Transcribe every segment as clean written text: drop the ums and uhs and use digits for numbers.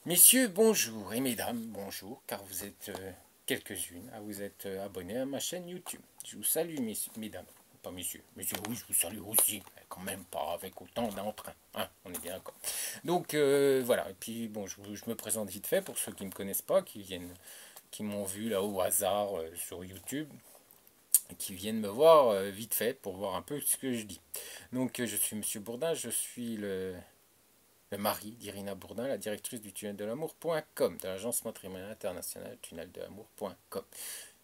Messieurs, bonjour, et mesdames, bonjour, car vous êtes quelques-unes à vous être abonnés à ma chaîne YouTube. Je vous salue, mesdames, pas messieurs. Messieurs, oui, je vous salue aussi, mais quand même pas avec autant d'entrain, hein, on est bien d'accord. Donc voilà, et puis bon, je me présente vite fait pour ceux qui ne me connaissent pas, qui m'ont vu là au hasard sur YouTube, et qui viennent me voir vite fait pour voir un peu ce que je dis. Donc je suis Monsieur Bourdin, je suis le mari d'Irina Bourdin, la directrice du tunnel de l'amour.com, de l'agence matrimoniale internationale tunnel-de-l'amour.com.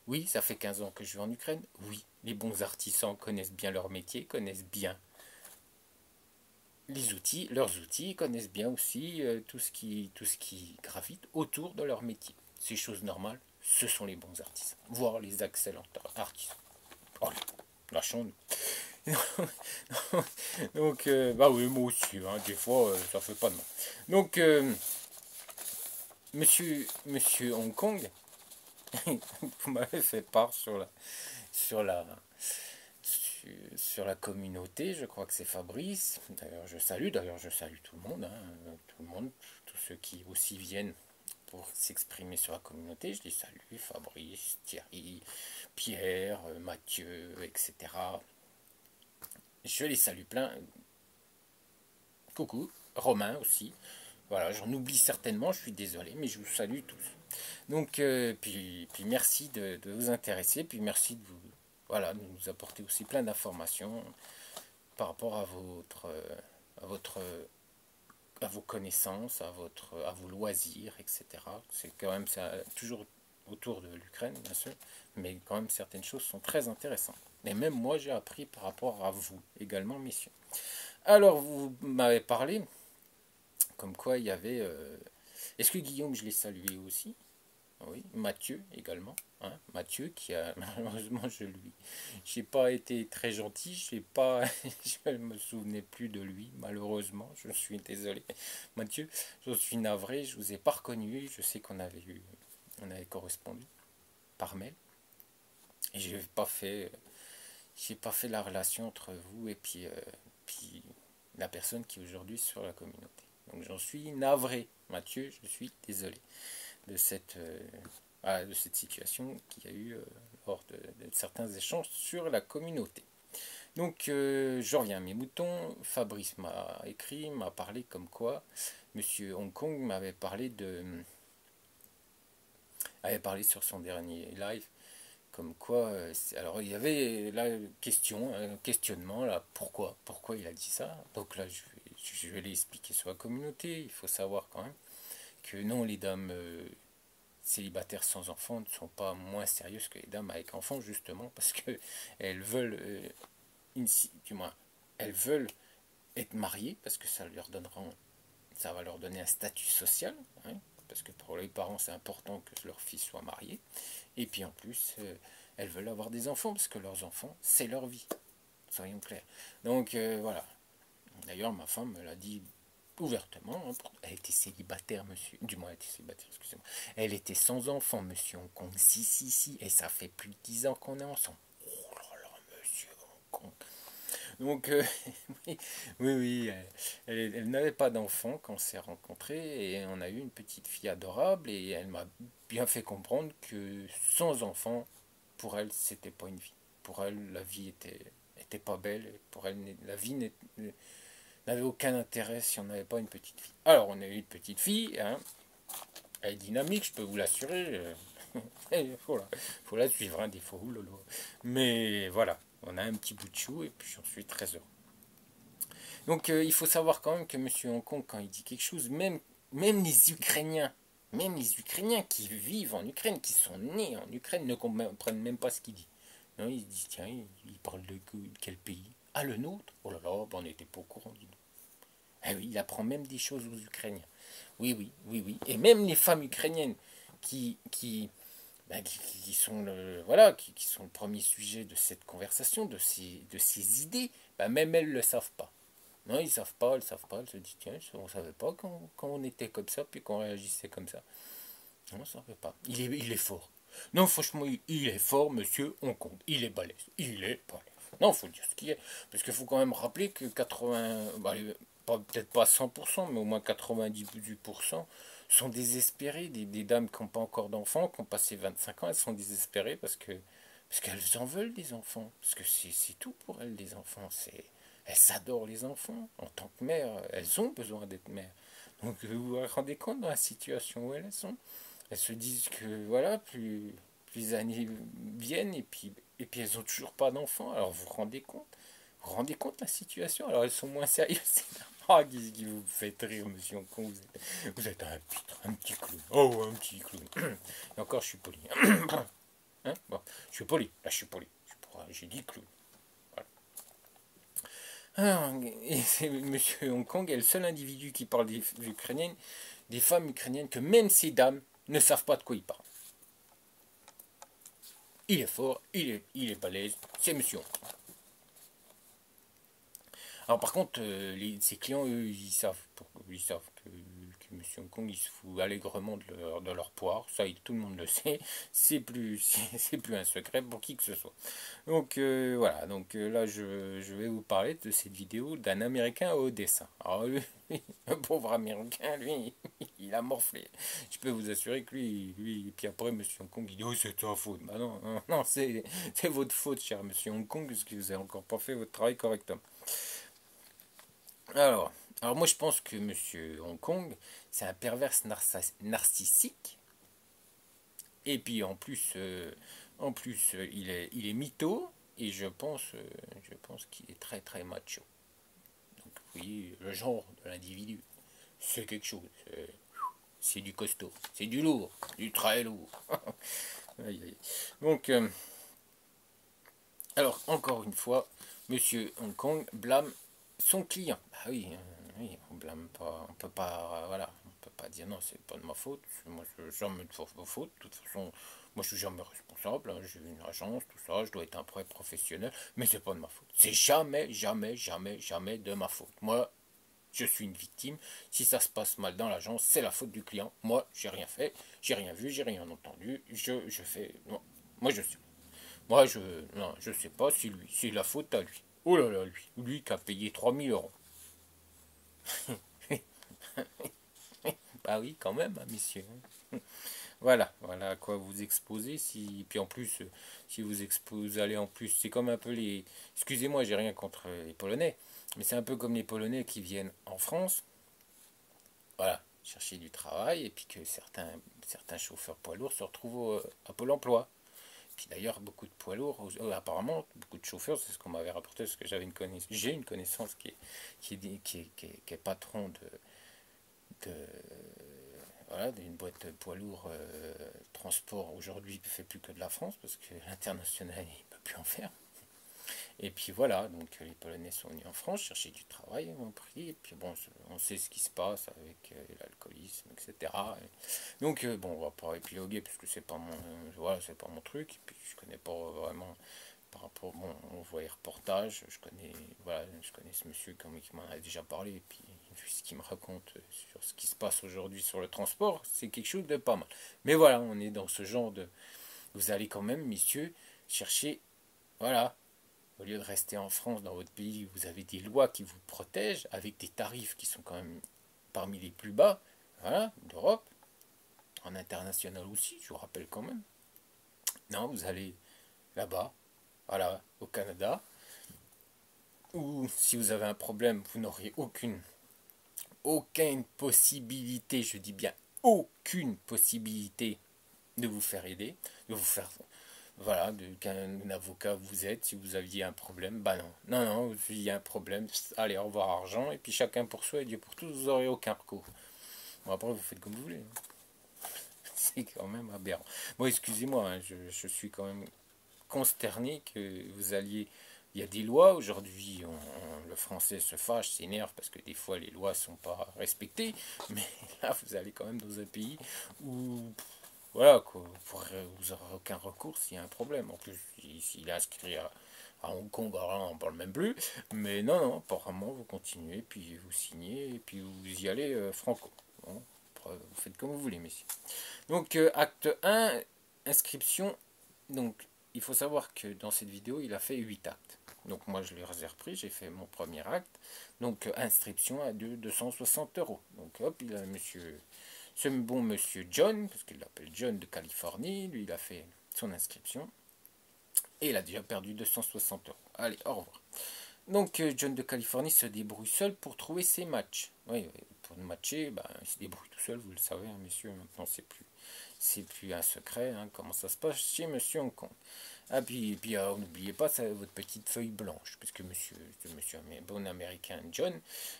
Oui, ça fait 15 ans que je vis en Ukraine. Oui, les bons artisans connaissent bien leur métier, connaissent bien les outils, leurs outils, connaissent bien aussi tout ce qui gravite autour de leur métier. Ces choses normales, ce sont les bons artisans, voire les excellents artisans. Oh, lâchons-nous. Donc, bah oui, moi aussi, hein, des fois, ça fait pas de mal. Donc, Monsieur Hong Kong, vous m'avez fait part sur la, sur la communauté, je crois que c'est Fabrice. D'ailleurs je salue tout le monde, hein, tout le monde, tous ceux qui aussi viennent pour s'exprimer sur la communauté. Je les salue, Fabrice, Thierry, Pierre, Mathieu, etc. Je les salue plein. Coucou, Romain aussi. Voilà, j'en oublie certainement, je suis désolé, mais je vous salue tous. Donc, puis merci de vous intéresser, puis merci de vous, voilà, de nous apporter aussi plein d'informations par rapport à votre, à vos connaissances, à vos loisirs, etc. C'est quand même ça, toujours autour de l'Ukraine, bien sûr, mais quand même certaines choses sont très intéressantes. Et même moi, j'ai appris par rapport à vous également, messieurs. Alors, vous m'avez parlé comme quoi il y avait. Est-ce que Guillaume, je l'ai salué aussi? Oui, Mathieu également. Hein, Mathieu qui a malheureusement j'ai pas été très gentil, j'ai pas je me souvenais plus de lui malheureusement, je suis désolé. Mathieu, je suis navré, je vous ai pas reconnu, je sais on avait correspondu par mail et j'ai pas fait la relation entre vous et puis la personne qui est aujourd'hui sur la communauté. Donc j'en suis navré, Mathieu, je suis désolé de de cette situation qu'il y a eu lors de certains échanges sur la communauté. Donc je reviens à mes moutons. Fabrice m'a écrit, m'a parlé comme quoi Monsieur Hong Kong avait parlé sur son dernier live comme quoi. Alors il y avait là question, un questionnement là. Pourquoi il a dit ça? Donc là je vais l'expliquer sur la communauté. Il faut savoir quand même que non, les dames célibataires sans enfants ne sont pas moins sérieuses que les dames avec enfants, justement, parce que elles veulent, du moins, elles veulent être mariées, parce que ça va leur donner un statut social, hein, parce que pour les parents, c'est important que leur fils soit marié, et puis en plus, elles veulent avoir des enfants, parce que leurs enfants, c'est leur vie, soyons clairs. Donc voilà. D'ailleurs, ma femme me l'a dit ouvertement. Hein, elle était célibataire, monsieur. Du moins, elle était célibataire, excusez-moi. Elle était sans enfant, monsieur Hong Kong. Si, si, si. Et ça fait plus de 10 ans qu'on est ensemble. Oh là là, monsieur Hong Kong. Donc, oui, oui, oui, elle n'avait pas d'enfant quand on s'est rencontrés et on a eu une petite fille adorable et elle m'a bien fait comprendre que sans enfant, pour elle, c'était pas une vie. Pour elle, la vie était pas belle. Pour elle, la vie n'avait aucun intérêt si on n'avait pas une petite fille. Alors, on a eu une petite fille, hein, elle est dynamique, je peux vous l'assurer. Il faut la suivre, hein, des fois, oulolo. Mais voilà, on a un petit bout de chou et puis j'en suis très heureux. Donc, il faut savoir quand même que Monsieur Hong Kong, quand il dit quelque chose, même même les Ukrainiens qui vivent en Ukraine, qui sont nés en Ukraine, ne comprennent même pas ce qu'il dit. Non, il se dit, tiens, il parle de quel pays? Ah, le nôtre? Oh là là, ben, on n'était pas au courant du tout. Ah oui, il apprend même des choses aux Ukrainiens. Oui, oui, oui, oui. Et même les femmes ukrainiennes qui, qui, qui sont qui sont le premier sujet de cette conversation, de ces idées, même elles ne le savent pas. Non, ils savent pas, elles savent pas. Elles se disent, tiens, on ne savait pas quand on était comme ça, puis qu'on réagissait comme ça. Non, on ne savait pas. Il est fort. Non, franchement, il est fort, monsieur, on compte. Il est balèze. Il est balèze. Non, faut dire ce qu'il est. Parce qu'il faut quand même rappeler que 80, peut-être pas 100%, mais au moins 98% sont désespérées, des dames qui n'ont pas encore d'enfants, qui ont passé 25 ans, elles sont désespérées parce qu'elles en veulent des enfants, parce que c'est tout pour elles, les enfants, elles adorent les enfants, en tant que mères, elles ont besoin d'être mères. Donc vous vous rendez compte dans la situation où elles sont? Elles se disent que voilà, plus les années viennent et puis elles n'ont toujours pas d'enfants, alors vous vous rendez compte? Vous vous rendez compte de la situation? Alors elles sont moins sérieuses. Ah, qu'est-ce qui vous fait rire, monsieur Hong Kong? Vous êtes un petit clown. Oh, un petit clown. Et encore, je suis poli. Hein, bon, je suis poli. Là, je suis poli. J'ai dit clown. Voilà. Alors, et c'est monsieur Hong Kong est le seul individu qui parle des Ukrainiennes, des femmes ukrainiennes, que même ces dames ne savent pas de quoi il parle. Il est fort, il est balèze, c'est monsieur Hong Kong. Alors par contre, ses clients, eux, ils savent que M. Hong Kong, il se fout allègrement de leur poire. Ça, tout le monde le sait. C'est plus un secret pour qui que ce soit. Donc voilà, donc là, je vais vous parler de cette vidéo d'un Américain à Odessa. Alors lui, un pauvre Américain, lui, il a morflé. Je peux vous assurer que lui, et puis après, M. Hong Kong, il dit, oh, c'est ta faute. Bah non, non, non, c'est votre faute, cher M. Hong Kong, parce que vous n'avez encore pas fait votre travail correctement. Alors, moi je pense que Monsieur Hong Kong, c'est un pervers narcissique. Et puis en plus, il est mytho. Et je pense qu'il est très très macho. Donc vous voyez, le genre de l'individu, c'est quelque chose. C'est du costaud, c'est du lourd, du très lourd. Aïe, aïe. Donc, alors encore une fois, Monsieur Hong Kong blâme son client. Ah oui, oui, on blâme pas, on peut pas, voilà, on peut pas dire non, c'est pas de ma faute. Moi, je jamais de faute. De toute façon, moi, je suis jamais responsable. Hein, j'ai une agence, tout ça, je dois être un vrai professionnel, mais c'est pas de ma faute. C'est jamais, jamais, jamais, jamais de ma faute. Moi, je suis une victime. Si ça se passe mal dans l'agence, c'est la faute du client. Moi, j'ai rien fait, j'ai rien vu, j'ai rien entendu. Je fais, non, moi, je suis. Moi, non, je sais pas, c'est la faute à lui. Oh là là, lui qui a payé 3000 euros. Bah oui, quand même, hein, messieurs. Voilà à quoi vous exposez. Puis en plus, si vous exposez, allez en plus, c'est comme un peu les. Excusez-moi, j'ai rien contre les Polonais, mais c'est un peu comme les Polonais qui viennent en France, voilà, chercher du travail, et puis que certains chauffeurs poids lourds se retrouvent à Pôle emploi. Puis d'ailleurs, beaucoup de poids lourds, apparemment, beaucoup de chauffeurs, c'est ce qu'on m'avait rapporté, parce que j'ai une connaissance qui est patron de, voilà, d'une boîte de poids lourds transport. Aujourd'hui, il ne fait plus que de la France, parce que l'international, il ne peut plus en faire. Et puis voilà, donc les Polonais sont venus en France chercher du travail, ont pris, et puis bon, on sait ce qui se passe avec l'alcoolisme, etc. Donc bon, on va pas épiloguer parce que c'est pas mon, voilà, c'est pas mon truc. Et puis je connais pas vraiment par rapport, bon, on voit les reportages, je connais ce monsieur qui m'en a déjà parlé, et puis vu ce qu'il me raconte sur ce qui se passe aujourd'hui sur le transport, c'est quelque chose de pas mal. Mais voilà, on est dans ce genre de, vous allez quand même, messieurs, chercher, voilà. Au lieu de rester en France, dans votre pays, vous avez des lois qui vous protègent, avec des tarifs qui sont quand même parmi les plus bas, voilà, d'Europe, en international aussi, je vous rappelle quand même. Non, vous allez là-bas, voilà, au Canada, où si vous avez un problème, vous n'auriez aucune possibilité, je dis bien aucune possibilité de vous faire aider, de vous faire, voilà, qu'un avocat vous aide si vous aviez un problème. Bah non, non, non, il y a un problème, allez, au revoir argent, et puis chacun pour soi et Dieu pour tous, vous n'aurez aucun recours. Bon, après, vous faites comme vous voulez. C'est quand même aberrant. Bon, excusez-moi, hein, je suis quand même consterné que vous alliez. Il y a des lois aujourd'hui, le français se fâche, s'énerve parce que des fois les lois ne sont pas respectées, mais là vous allez quand même dans un pays où voilà quoi, vous n'aurez aucun recours s'il y a un problème. En plus, s'il est inscrit à Hong Kong, alors là, on ne parle même plus, mais non, non, apparemment vous continuez, puis vous signez, et puis vous y allez franco. Bon, vous faites comme vous voulez, messieurs. Donc, acte 1, inscription. Donc, il faut savoir que dans cette vidéo, il a fait 8 actes. Donc, moi, je les ai repris, j'ai fait mon premier acte. Donc, inscription à 260 euros. Donc, hop, il a monsieur Ce bon monsieur John, parce qu'il l'appelle John de Californie, lui il a fait son inscription. Et il a déjà perdu 260 euros. Allez, au revoir. Donc John de Californie se débrouille seul pour trouver ses matchs. Oui, pour matcher, bah, il se débrouille tout seul, vous le savez, hein, messieurs, maintenant c'est plus un secret, hein, comment ça se passe chez Monsieur Hong Kong. Ah, puis n'oubliez pas ça, votre petite feuille blanche, parce que monsieur bon américain John,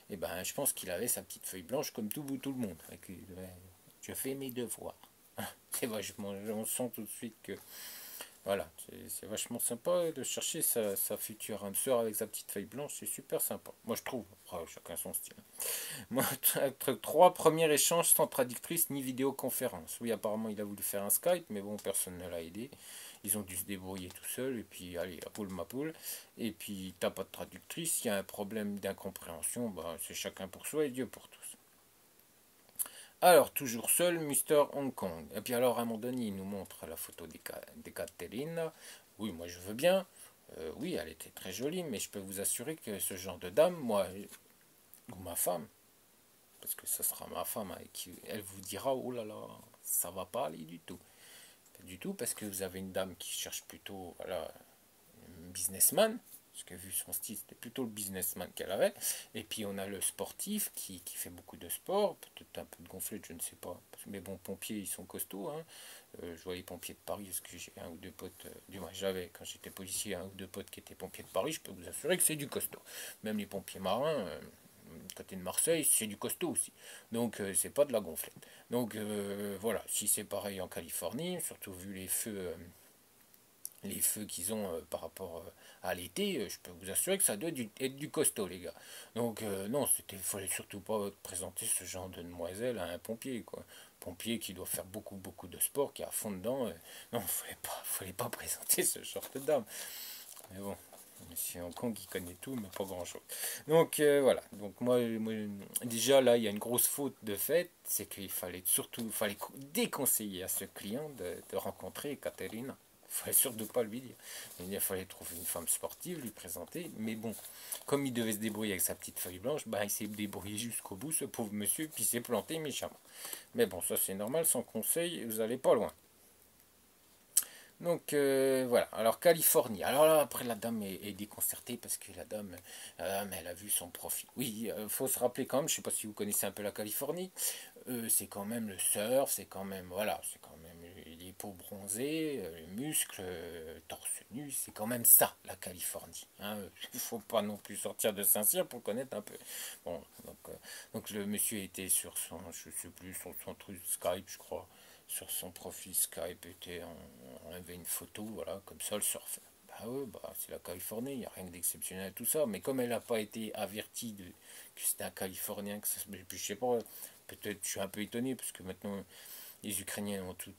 eh ben, je pense qu'il avait sa petite feuille blanche comme tout le monde. Je fais mes devoirs. C'est vachement, on sent tout de suite que voilà, c'est vachement sympa de chercher sa future âme sœur avec sa petite feuille blanche, c'est super sympa. Moi je trouve, après, chacun son style. Moi, 3 premiers échanges sans traductrice ni vidéoconférence. Oui, apparemment il a voulu faire un Skype, mais bon, personne ne l'a aidé. Ils ont dû se débrouiller tout seuls, et puis allez, à poule ma poule. Et puis t'as pas de traductrice, il y a un problème d'incompréhension, bah, c'est chacun pour soi et Dieu pour tous. Alors, toujours seul, Mister Hong Kong. Et puis alors, à un moment donné, il nous montre la photo d'Ekaterina. Oui, moi je veux bien. Oui, elle était très jolie, mais je peux vous assurer que ce genre de dame, moi, ou ma femme, parce que ce sera ma femme avec qui elle vous dira, oh là là, ça va pas aller du tout. Pas du tout, parce que vous avez une dame qui cherche plutôt, voilà, un businessman, parce que vu son style, c'était plutôt le businessman qu'elle avait. Et puis on a le sportif qui fait beaucoup de sport, peut-être un peu de gonflette, je ne sais pas. Mais bon, pompiers, ils sont costauds. Hein. Je vois les pompiers de Paris, parce que j'ai un ou deux potes, du moins j'avais, quand j'étais policier, un ou deux potes qui étaient pompiers de Paris, je peux vous assurer que c'est du costaud. Même les pompiers marins, côté de Marseille, c'est du costaud aussi. Donc c'est pas de la gonflette. Donc voilà, si c'est pareil en Californie, surtout vu les feux qu'ils ont par rapport à l'été, je peux vous assurer que ça doit être du costaud, les gars. Donc, non, il fallait surtout pas présenter ce genre de demoiselle à un pompier, quoi. Pompier qui doit faire beaucoup de sport, qui est à fond dedans. Non, fallait pas présenter ce genre de dame. Mais bon, Monsieur Hong Kong, il connaît tout, mais pas grand-chose. Donc, voilà. Donc, moi, déjà, là, il y a une grosse faute de fait, c'est qu'il fallait déconseiller à ce client de rencontrer Catherine. Il fallait surtout pas lui dire. Il fallait trouver une femme sportive, lui présenter. Mais bon, comme il devait se débrouiller avec sa petite feuille blanche, bah, il s'est débrouillé jusqu'au bout, ce pauvre monsieur, puis il s'est planté méchamment. Mais bon, ça c'est normal, sans conseil, vous n'allez pas loin. Donc voilà, alors Californie. Alors là, après la dame est déconcertée parce que la dame, elle a vu son profil. Oui, il faut se rappeler quand même, je ne sais pas si vous connaissez un peu la Californie, c'est quand même le surf, c'est quand même, voilà, c'est quand même les peaux bronzées, les muscles, torse nu, c'est quand même ça, la Californie. Hein. Il ne faut pas non plus sortir de Saint-Cyr pour connaître un peu. Bon, donc le monsieur était sur son, je sais plus, sur son truc Skype, je crois sur son profil Skype on avait une photo, voilà, comme ça, le surfeur. Bah ouais, bah, c'est la Californie, il n'y a rien d'exceptionnel à tout ça. Mais comme elle n'a pas été avertie que c'était un Californien, que ça, je sais pas, peut-être je suis un peu étonné, parce que maintenant, les Ukrainiens ont tout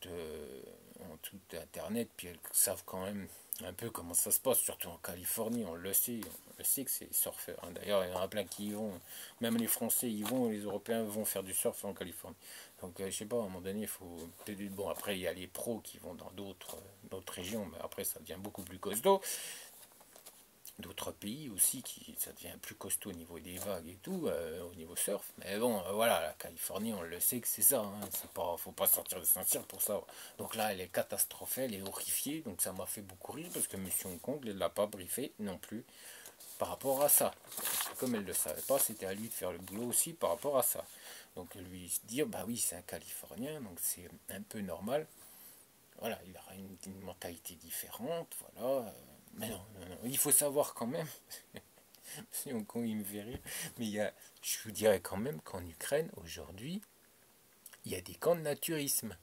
Internet, puis elles savent quand même un peu comment ça se passe, surtout en Californie, on le sait que c'est surfeur. Hein. D'ailleurs, il y en a plein qui y vont, même les Français y vont, les Européens vont faire du surf en Californie. Donc, je sais pas, à un moment donné, il faut. Bon, après, il y a les pros qui vont dans d'autres régions, mais après, ça devient beaucoup plus costaud. D'autres pays aussi, ça devient plus costaud au niveau des vagues et tout, au niveau surf. Mais bon, voilà, la Californie, on le sait que c'est ça. Hein, faut pas sortir de Saint-Cyr pour ça. Donc là, elle est catastrophée, elle est horrifiée. Donc ça m'a fait beaucoup rire parce que Monsieur Hong Kong ne l'a pas briefé non plus par rapport à ça. Comme elle ne le savait pas, c'était à lui de faire le boulot aussi par rapport à ça. Donc lui se dire, bah oui, c'est un Californien, donc c'est un peu normal. Voilà, il aura une mentalité différente, voilà. Mais non, il faut savoir quand même, si on il me fait rire, mais je vous dirais quand même qu'en Ukraine, aujourd'hui, il y a des camps de naturisme.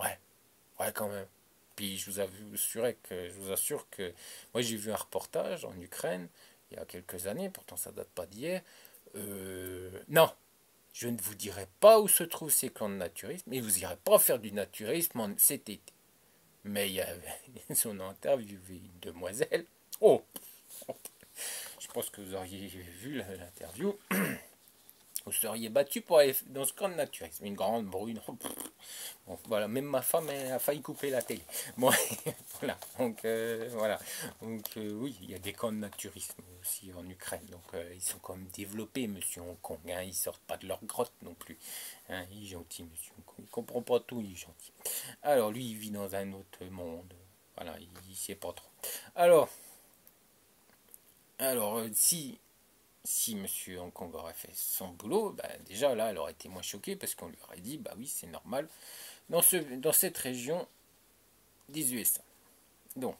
Ouais, ouais quand même. Puis je vous assure que moi j'ai vu un reportage en Ukraine il y a quelques années, pourtant ça date pas d'hier. Non, je ne vous dirai pas où se trouvent ces camps de naturisme, et vous n'irez pas faire du naturisme cet été. Mais il y avait son interviewé une demoiselle. Oh, je pense que vous auriez vu l'interview. Vous seriez battu pour aller dans ce camp de naturisme. Une grande brune. Bon, voilà, même ma femme elle a failli couper la télé. Bon, voilà. Donc, voilà. Donc, oui, il y a des camps de naturisme aussi en Ukraine. Donc, ils sont quand même développés, monsieur Hong Kong. Hein. Ils sortent pas de leur grotte non plus. Hein. Il est gentil, monsieur Hong Kong. Il comprend pas tout, il est gentil. Alors, lui, il vit dans un autre monde. Voilà, il sait pas trop. Alors si monsieur Hong Kong aurait fait son boulot, bah déjà là, elle aurait été moins choquée parce qu'on lui aurait dit, bah oui, c'est normal, dans cette région des USA. Donc,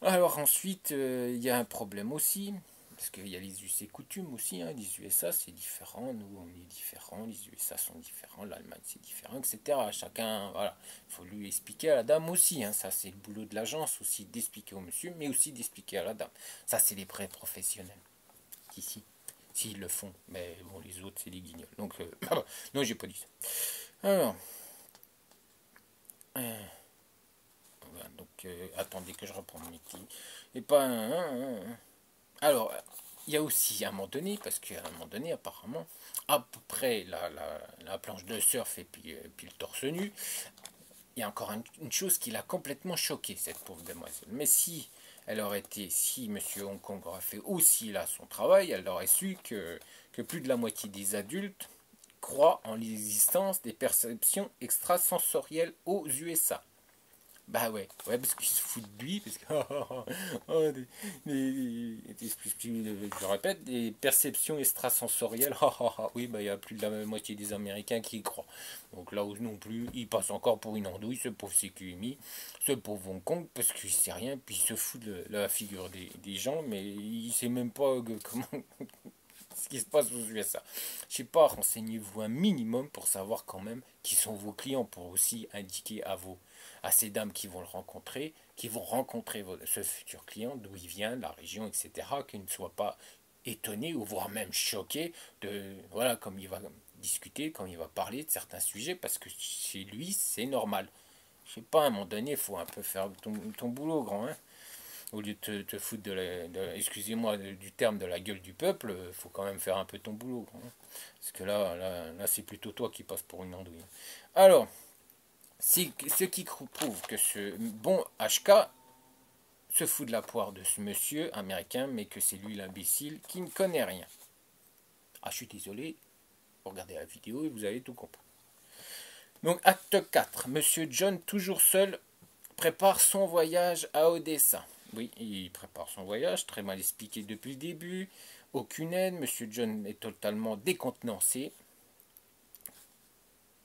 alors ensuite, il y a un problème aussi, parce qu'il y a les us et coutumes aussi, hein, les USA c'est différent, nous on est différents, les USA sont différents, l'Allemagne c'est différent, etc. Chacun, voilà, il faut lui expliquer à la dame aussi, hein, ça c'est le boulot de l'agence aussi, d'expliquer au monsieur, mais aussi d'expliquer à la dame. Ça c'est les vrais professionnels, ici. S'ils le font, mais bon, les autres, c'est des guignols. Donc, non, j'ai pas dit ça. Alors, voilà, donc, attendez que je reprenne mes petits. Et pas Alors, il y a aussi à un moment donné, parce qu'à un moment donné, apparemment, à peu près la planche de surf et puis le torse nu, il y a encore une chose qui l'a complètement choquée, cette pauvre demoiselle. Mais si Monsieur Hong Kong aurait fait aussi là son travail, elle aurait su que plus de la moitié des adultes croient en l'existence des perceptions extrasensorielles aux USA. Bah ouais, parce qu'ils se foutent de lui, parce que, je le répète, des perceptions extrasensorielles, oui, bah il y a plus de la moitié des Américains qui y croient. Donc là où non plus, il passe encore pour une andouille, ce pauvre CQMI, ce pauvre Hong Kong, parce qu'il sait rien, puis il se fout de la figure des gens, mais il sait même pas comment ce qui se passe aux USA. Je sais pas, renseignez-vous un minimum pour savoir quand même qui sont vos clients, pour aussi indiquer à ces dames qui vont le rencontrer, qui vont rencontrer ce futur client, d'où il vient, de la région, etc., qu'ils ne soient pas étonnés ou voire même choqués de, voilà, comme il va discuter, comme il va parler de certains sujets, parce que chez lui, c'est normal. Je sais pas, à un moment donné, il faut un peu faire ton boulot, grand, hein. Au lieu de te foutre excusez-moi du terme, de la gueule du peuple, il faut quand même faire un peu ton boulot, hein. Parce que là c'est plutôt toi qui passes pour une andouille. Alors, ce qui prouve que ce bon HK se fout de la poire de ce monsieur américain, mais que c'est lui l'imbécile qui ne connaît rien. Ah, je suis désolé, vous regardez la vidéo et vous allez tout comprendre. Donc, acte 4. Monsieur John, toujours seul, prépare son voyage à Odessa. Oui, il prépare son voyage, très mal expliqué depuis le début. Aucune aide, Monsieur John est totalement décontenancé.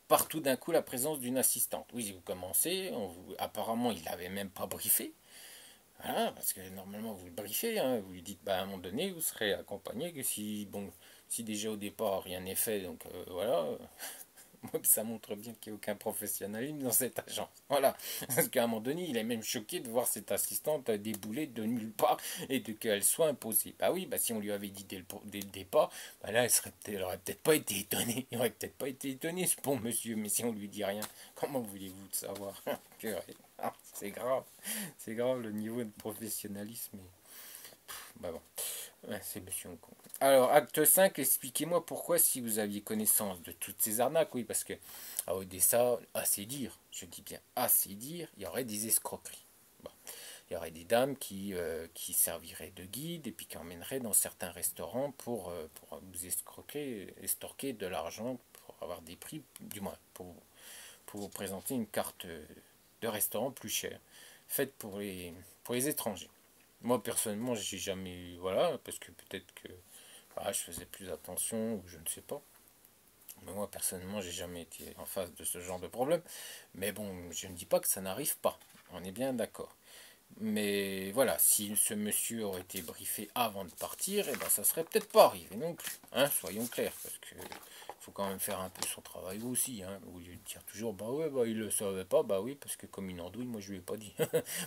Partout d'un coup la présence d'une assistante. Oui, vous commencez, apparemment il l'avait même pas briefé. Voilà, parce que normalement vous le briefez, hein, vous lui dites bah, à un moment donné vous serez accompagné, que si déjà au départ rien n'est fait, donc voilà, ça montre bien qu'il n'y a aucun professionnalisme dans cette agence. Voilà. Parce qu'à un moment donné, il est même choqué de voir cette assistante débouler de nulle part et de qu'elle soit imposée. Bah oui, bah si on lui avait dit dès le départ, bah là, elle aurait peut-être pas été étonnée. Il aurait peut-être pas été étonné, ce bon monsieur. Mais si on lui dit rien, comment voulez-vous le savoir? C'est grave. C'est grave le niveau de professionnalisme. Bah bon. Ouais, c'est monsieur Hong Kong. Alors, acte 5, expliquez-moi pourquoi, si vous aviez connaissance de toutes ces arnaques, oui, parce que à Odessa, assez dire, je dis bien assez dire, il y aurait des escroqueries. Bon. Il y aurait des dames qui serviraient de guide et puis qui emmèneraient dans certains restaurants pour vous estorquer de l'argent, pour avoir des prix, du moins, pour vous présenter une carte de restaurant plus chère, faite pour les étrangers. Moi, personnellement, j'ai jamais eu, voilà, parce que peut-être que voilà, je faisais plus attention, ou je ne sais pas. Mais moi, personnellement, j'ai jamais été en face de ce genre de problème. Mais bon, je ne dis pas que ça n'arrive pas. On est bien d'accord. Mais voilà, si ce monsieur aurait été briefé avant de partir, eh ben, ça serait peut-être pas arrivé non plus. Hein, soyons clairs, parce que faut quand même faire un peu son travail aussi. Hein, au lieu de dire toujours, bah ouais, bah il le savait pas, bah oui, parce que comme une andouille, moi je lui ai pas dit.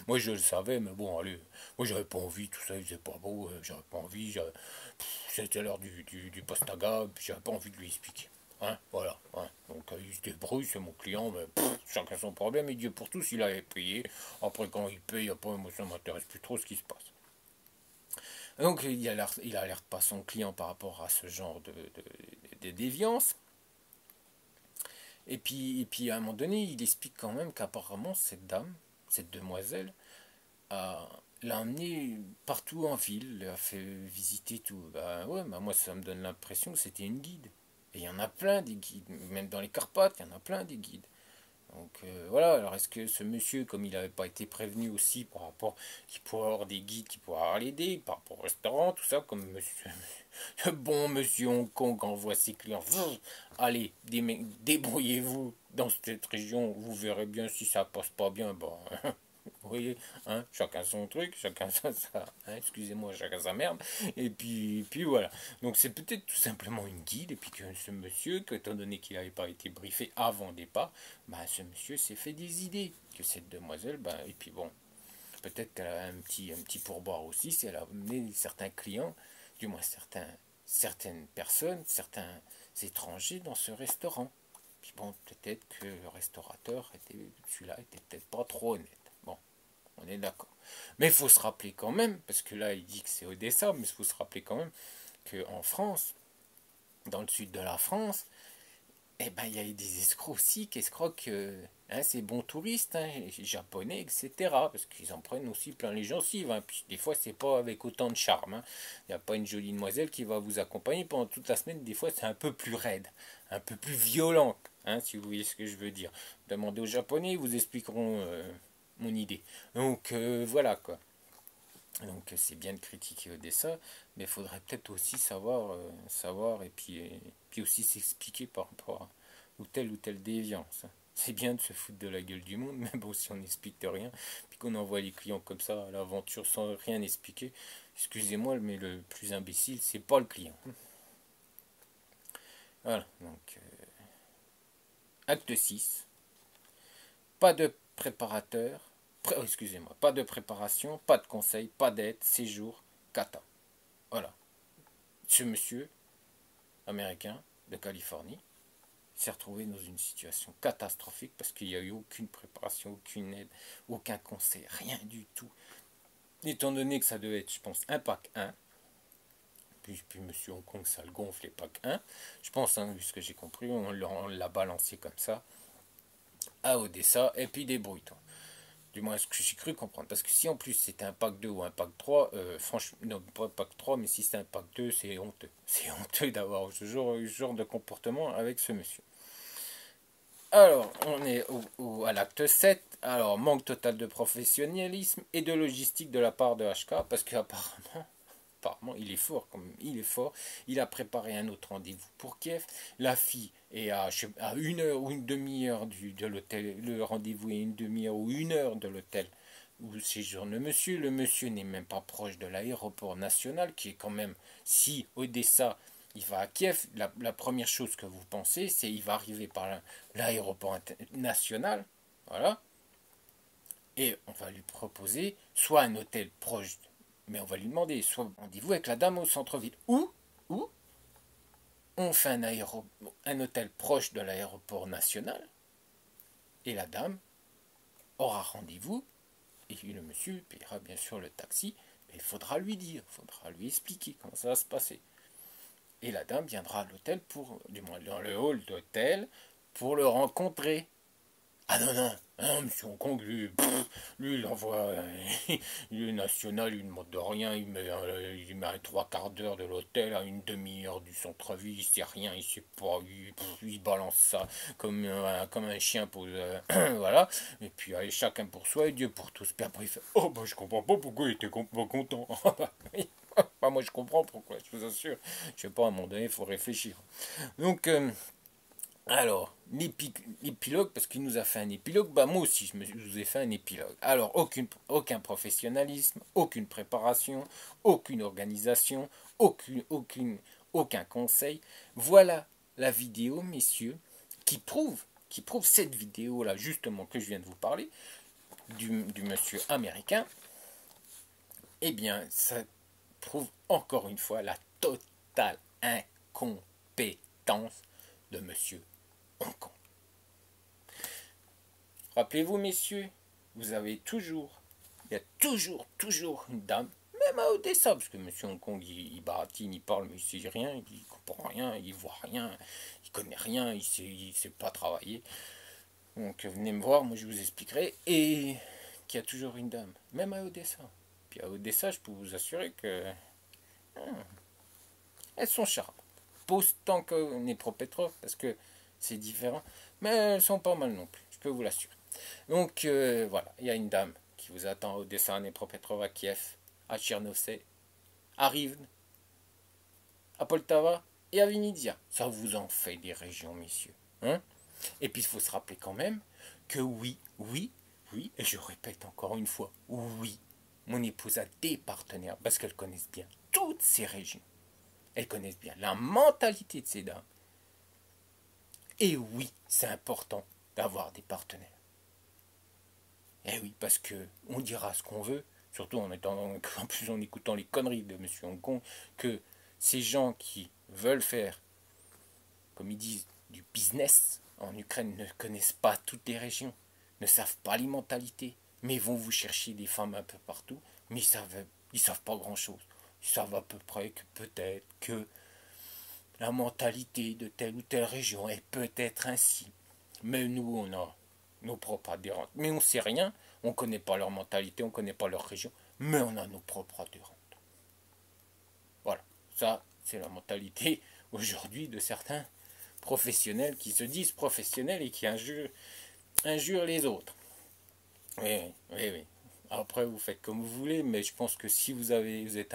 Moi je le savais, mais bon, allez, moi j'avais pas envie, tout ça, il faisait pas beau, j'avais pas envie, c'était l'heure du postaga, puis j'avais pas envie de lui expliquer. Hein, voilà. Hein. Donc il se débrouille, c'est mon client, mais chacun son problème, et Dieu pour tous, il avait payé. Après quand il paye, après moi ça m'intéresse plus trop ce qui se passe. Donc il alerte pas son client par rapport à ce genre de déviance. Et puis à un moment donné, il explique quand même qu'apparemment cette dame, cette demoiselle, l'a emmené partout en ville, l'a fait visiter tout. Bah ouais, bah moi ça me donne l'impression que c'était une guide. Et il y en a plein des guides, même dans les Carpates, il y en a plein des guides. Donc voilà, alors est-ce que ce monsieur, comme il n'avait pas été prévenu aussi par rapport, qu'il pourrait avoir des guides qui pourraient l'aider, par rapport au restaurant, tout ça, comme monsieur, le bon monsieur Hong Kong envoie ses clients, allez, débrouillez-vous dans cette région, vous verrez bien si ça passe pas bien, bon, vous voyez, hein, chacun son truc, chacun ça hein, excusez-moi, chacun sa merde, et puis voilà. Donc c'est peut-être tout simplement une guide, et puis que ce monsieur, que, étant donné qu'il n'avait pas été briefé avant le départ, bah, ce monsieur s'est fait des idées, que cette demoiselle, bah, et puis bon, peut-être qu'elle a un petit pourboire aussi, si elle a amené certains clients, du moins certaines personnes, certains étrangers dans ce restaurant. Puis bon, peut-être que le restaurateur, celui-là, était peut-être pas trop honnête. Bon, on est d'accord. Mais il faut se rappeler quand même, parce que là, il dit que c'est Odessa, mais il faut se rappeler quand même qu'en France, dans le sud de la France, eh ben, il y a des escrocs aussi qui escroquent hein, ces bons touristes, hein, japonais, etc. Parce qu'ils en prennent aussi plein les gencives. Hein. Puis des fois, c'est pas avec autant de charme. Hein. Il n'y a pas une jolie demoiselle qui va vous accompagner pendant toute la semaine. Des fois, c'est un peu plus raide, un peu plus violent, hein, si vous voyez ce que je veux dire. Demandez aux Japonais, ils vous expliqueront mon idée. Donc voilà quoi. Donc c'est bien de critiquer Odessa, mais il faudrait peut-être aussi savoir et puis aussi s'expliquer par rapport à ou telle déviance. C'est bien de se foutre de la gueule du monde, mais bon, si on n'explique rien, puis qu'on envoie les clients comme ça à l'aventure sans rien expliquer, excusez-moi, mais le plus imbécile, c'est pas le client. Voilà, donc acte 6, pas de préparateur, excusez-moi, pas de préparation, pas de conseil, pas d'aide, séjour, kata. Voilà. Ce monsieur américain de Californie s'est retrouvé dans une situation catastrophique parce qu'il n'y a eu aucune préparation, aucune aide, aucun conseil, rien du tout. Étant donné que ça devait être, je pense, un pack 1, puis monsieur Hong Kong, ça le gonfle les pack 1, je pense, hein, vu ce que j'ai compris, on l'a balancé comme ça à Odessa, et puis débrouille-toi. Du moins, ce que j'ai cru comprendre. Parce que si en plus c'était un pack 2 ou un pack 3, franchement, non, pas un pack 3, mais si c'est un pack 2, c'est honteux. C'est honteux d'avoir ce genre de comportement avec ce monsieur. Alors, on est à l'acte 7. Alors, manque total de professionnalisme et de logistique de la part de HK, parce qu'apparemment, il est fort, comme il est fort. Il a préparé un autre rendez-vous pour Kiev. La fille est à une heure ou une demi-heure de l'hôtel. Le rendez-vous est une demi-heure ou une heure de l'hôtel où séjourne le monsieur. Le monsieur n'est même pas proche de l'aéroport national, qui est quand même, si Odessa, il va à Kiev, la première chose que vous pensez, c'est qu'il va arriver par l'aéroport national, voilà, et on va lui proposer soit un hôtel proche, mais on va lui demander soit rendez-vous avec la dame au centre-ville, ou on fait un hôtel proche de l'aéroport national, et la dame aura rendez-vous, et le monsieur payera bien sûr le taxi, mais il faudra lui dire, il faudra lui expliquer comment ça va se passer. Et la dame viendra à l'hôtel du moins dans le hall d'hôtel, pour le rencontrer. Ah non, non, hein, monsieur Hong Kong, lui il envoie, il est national, il ne demande de rien, il met un trois quarts d'heure de l'hôtel à une demi-heure du centre-ville, il sait rien, il sait pas, il balance ça comme un chien pour, voilà, et puis allez, chacun pour soi et Dieu pour tous. Puis après il fait, oh bah je comprends pas pourquoi il était pas content. Bah, moi je comprends pourquoi, je vous assure, je sais pas, à un moment donné il faut réfléchir. Donc, alors, l'épilogue, parce qu'il nous a fait un épilogue, bah moi aussi je vous ai fait un épilogue. Alors, aucun professionnalisme, aucune préparation, aucune organisation, aucun conseil. Voilà la vidéo, messieurs, qui prouve cette vidéo-là, justement, que je viens de vous parler, du monsieur américain. Eh bien, ça prouve encore une fois la totale incompétence de monsieur Hong Kong. Rappelez-vous, messieurs, il y a toujours une dame, même à Odessa, parce que monsieur Hong Kong, il baratine, il parle, mais il sait rien, il comprend rien, il voit rien, il connaît rien, il sait pas travailler. Donc venez me voir, moi je vous expliquerai. Et qu'il y a toujours une dame, même à Odessa. Puis à Odessa, je peux vous assurer que elles sont charmantes. Pas autant que Dnipropetrovsk, parce que c'est différent, mais elles sont pas mal non plus, je peux vous l'assurer. Donc voilà, il y a une dame qui vous attend à Odessa, à Dnipropetrovsk, à Kiev, à Tchernovtsi, à Rivne, à Poltava et à Vinnytsia. Ça vous en fait des régions, messieurs. Hein? Et puis il faut se rappeler quand même que oui, oui, oui, et je répète encore une fois, oui, mon épouse a des partenaires parce qu'elles connaissent bien toutes ces régions. Elles connaissent bien la mentalité de ces dames. Et oui, c'est important d'avoir des partenaires. Et oui, parce que on dira ce qu'on veut, surtout en plus en écoutant les conneries de M. Hong Kong, que ces gens qui veulent faire, comme ils disent, du business en Ukraine ne connaissent pas toutes les régions, ne savent pas les mentalités, mais vont vous chercher des femmes un peu partout, mais ils savent pas grand-chose. Ils savent à peu près que peut-être que la mentalité de telle ou telle région est peut-être ainsi. Mais nous, on a nos propres adhérents. Mais on ne sait rien, on ne connaît pas leur mentalité, on ne connaît pas leur région, mais on a nos propres adhérents. Voilà, ça, c'est la mentalité aujourd'hui de certains professionnels qui se disent professionnels et qui injurent les autres. Oui, oui, oui. Après, vous faites comme vous voulez, mais je pense que si vous êtes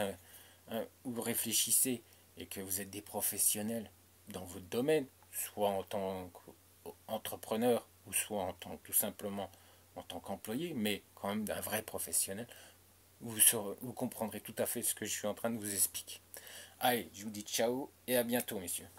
vous réfléchissez et que vous êtes des professionnels dans votre domaine, soit en tant qu'entrepreneur ou soit tout simplement en tant qu'employé, mais quand même d'un vrai professionnel, vous comprendrez tout à fait ce que je suis en train de vous expliquer. Allez, je vous dis ciao et à bientôt, messieurs.